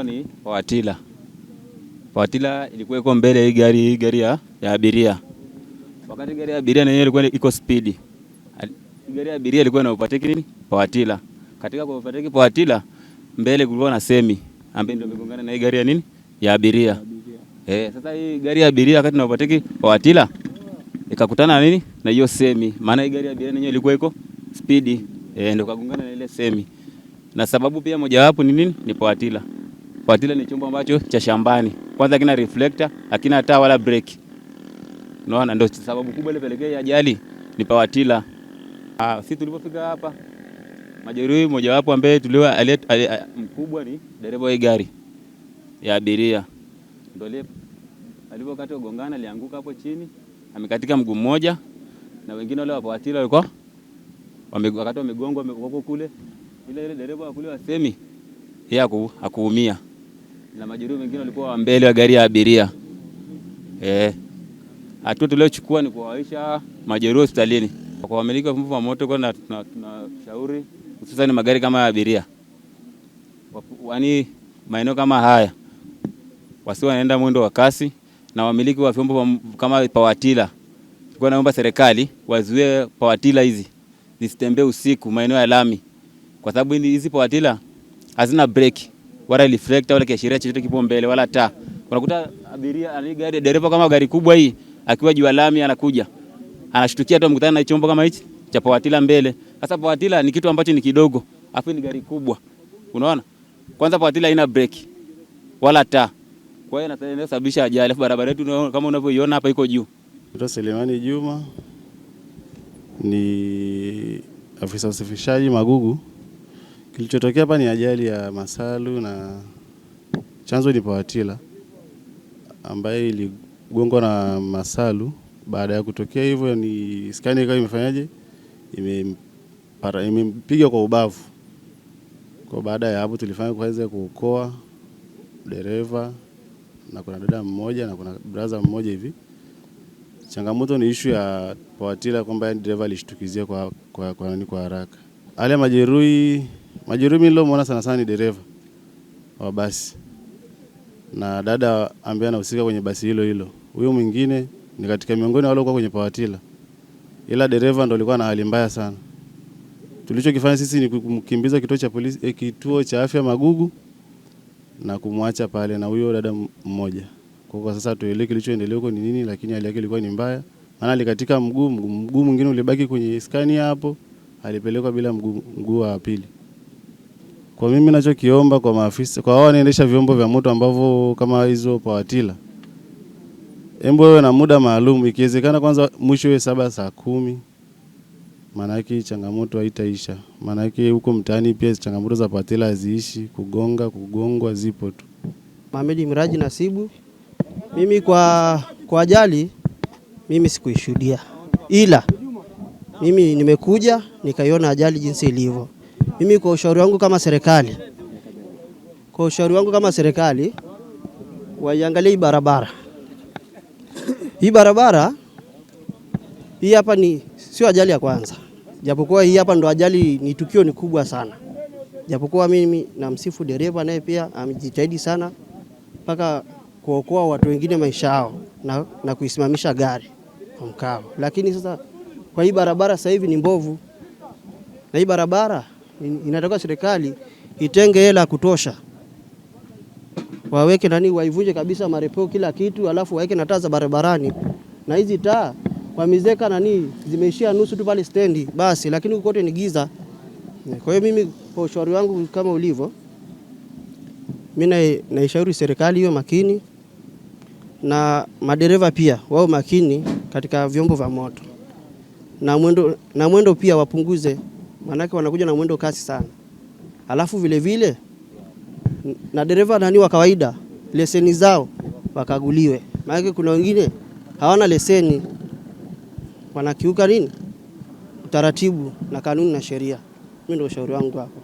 ilikuwa ni Pawatila. Pawatila ilikuwa iko mbele hii gari ya abiria. Wakati gari ya abiria na yenyewe ilikuwa iko speed. Gari ya abiria ilikuwa na overtake nini? Pawatila. Katika kwa overtake Pawatila mbele kulikuwa na semi ambaye ndio imegongana na hii gari ya nini? Ya abiria. Sasa hii gari ya abiria wakati na overtake Pawatila ikakutana na nini? Na hiyo semi. Maana hii gari ya abiria yenyewe ilikuwa iko speed. Ndio kagongana na ile semi. Na sababu pia mojawapo ni nini? Ni Pawatila. Pawatila ni chombo ambacho cha shambani. Kwanza kina reflector, hakina taa wala brake. Unaona, ndio sababu kubwa ile pelekea ajali ni Pawatila. Sisi tulipofika hapa majeruhi mojawapo ambaye mkubwa ni dereva wa gari ya abiria. Ndio alipokata ugongana alianguka hapo chini, amekatika mguu mmoja na wengine wale wa Pawatila walikuwa wakati wamegongwa wako kule. Ile dereva wa kule wa semi yeye hakuumia. Na majeruhi wengine walikuwa mbele wa gari ya abiria. Hatua tuliochukua ni kuwaisha majeruhi hospitalini. Kwa wamiliki wa vyombo vya moto kwa tunashauri hususan magari kama ya abiria. Yaani maeneo kama haya wasiwe wanaenda mwendo wa kasi, na wamiliki wa vyombo kama Pawatila tulikuwa naomba serikali wazuie Pawatila hizi zisitembee usiku maeneo ya lami. Kwa sababu hizi Pawatila hazina brake wala reflector wala kiashiria chochote kipo mbele wala taa. Unakuta abiria gari dereva kama gari kubwa hii akiwa juu ya lami anakuja, anashtukia tu mkutana na chombo kama hichi cha Pawatila mbele. Sasa Pawatila ni kitu ambacho ni kidogo, afu ni gari kubwa. Unaona? Kwanza Pawatila haina brake wala taa. Kwa hiyo inasababisha ajali. Alafu barabara yetu kama unavyoiona hapa iko juu. Dr. Selemani Juma ni afisa usafishaji Magugu. Kilichotokea hapa ni ajali ya Masalu na chanzo ni Pawatila ambaye iligongwa na Masalu. Baada ya kutokea hivyo ni skani ikawa imefanyaje? Imempiga kwa ubavu. Kwa baada ya hapo tulifanya kuweza kuokoa dereva na kuna dada mmoja na kuna brother mmoja hivi. Changamoto ni issue ya Pawatila kwamba dereva alishtukizia kwa haraka. Hali majeruhi mimi nilomuona sana ni dereva wa basi na dada ambaye anahusika kwenye basi hilo. Huyo mwingine ni katika miongoni wale walikuwa kwenye Pawatila. Ila dereva ndo alikuwa na hali mbaya sana. Tulichokifanya sisi ni kumkimbiza kituo cha polisi, kituo cha afya Magugu na kumwacha pale na huyo dada mmoja. Kwa sasa tuelewe kilichoendelea huko ni nini, lakini hali yake ilikuwa ni mbaya. Maana alikatika mguu mwingine ulibaki kwenye skani hapo, alipelekwa bila mguu wa pili. Kwa mimi ninachokiomba kwa maafisa, kwa wao wanaendesha vyombo vya moto ambavyo kama hizo Pawatila, hebu wewe na muda maalum, ikiwezekana kwanza mwisho iwe 7 saa 10. Maana yake changamoto haitaisha. Maana yake huko mtaani pia changamoto za Pawatila haziishi, kugongwa zipo tu. Mohamed Miraji Nasibu. Mimi kwa ajali mimi sikuishuhudia. Ila mimi nimekuja nikaiona ajali jinsi ilivyo. Mimi kwa ushauri wangu kama serikali waiangalie hii barabara. Hii barabara hii hapa sio ajali ya kwanza. Japokuwa hii hapa ndo ajali ni tukio ni kubwa sana. Japokuwa mimi namsifu dereva naye pia amejitahidi sana mpaka kuokoa watu wengine maisha yao na kuisimamisha gari kwa mkao. Lakini sasa kwa hii barabara sasa hivi ni mbovu. Na hii barabara inataka serikali itenge hela kutosha. Waweke waivunje kabisa marepo kila kitu, alafu waweke na taa za barabarani. Na hizi taa wamezeka zimeishia nusu tu pale stendi basi, lakini kote ni giza. Kwa hiyo mimi kwa ushauri wangu kama ulivyo, mimi naishauri serikali hiyo makini na madereva pia wao makini katika vyombo vya moto. Na mwendo pia wapunguze, maana wanakuja na mwendo kasi sana. Alafu vile na dereva wa kawaida leseni zao wakaguliwe. Maana kuna wengine hawana leseni, wanakiuka utaratibu na kanuni na sheria. Mimi ndio ushauri wangu hapo.